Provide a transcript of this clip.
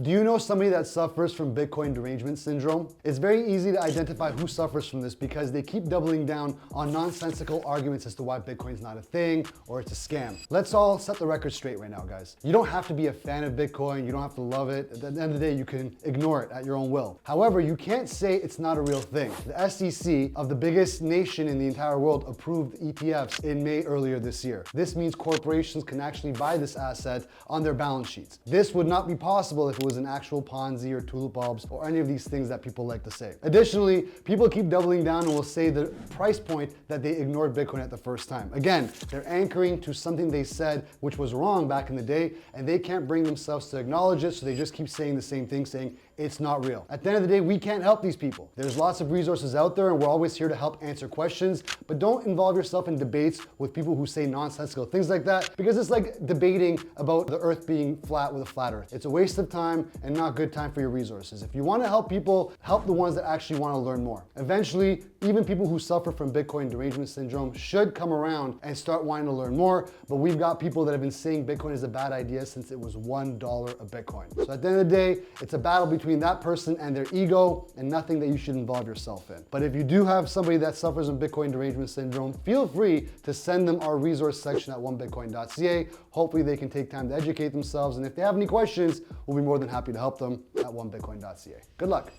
Do you know somebody that suffers from Bitcoin derangement syndrome? It's very easy to identify who suffers from this because they keep doubling down on nonsensical arguments as to why Bitcoin's not a thing or it's a scam. Let's all set the record straight right now, guys. You don't have to be a fan of Bitcoin. You don't have to love it. At the end of the day, you can ignore it at your own will. However, you can't say it's not a real thing. The SEC of the biggest nation in the entire world approved ETFs in May earlier this year. This means corporations can actually buy this asset on their balance sheets. This would not be possible if it was an actual Ponzi or tulip bulbs or any of these things that people like to say. Additionally, people keep doubling down and will say the price point that they ignored Bitcoin at the first time. Again, they're anchoring to something they said which was wrong back in the day, and they can't bring themselves to acknowledge it, so they just keep saying the same thing, saying it's not real. At the end of the day, we can't help these people. There's lots of resources out there, and we're always here to help answer questions, but don't involve yourself in debates with people who say nonsensical things like that, because it's like debating about the earth being flat with a flat earth. It's a waste of time and not good time for your resources. If you want to help people, help the ones that actually want to learn more. Eventually, even people who suffer from Bitcoin derangement syndrome should come around and start wanting to learn more, but we've got people that have been saying Bitcoin is a bad idea since it was $1 a Bitcoin. So at the end of the day, it's a battle between that person and their ego, and nothing that you should involve yourself in. But if you do have somebody that suffers from Bitcoin derangement syndrome, feel free to send them our resource section at onebitcoin.ca. Hopefully they can take time to educate themselves, and if they have any questions, we'll be more than happy to help them at onebitcoin.ca. Good luck.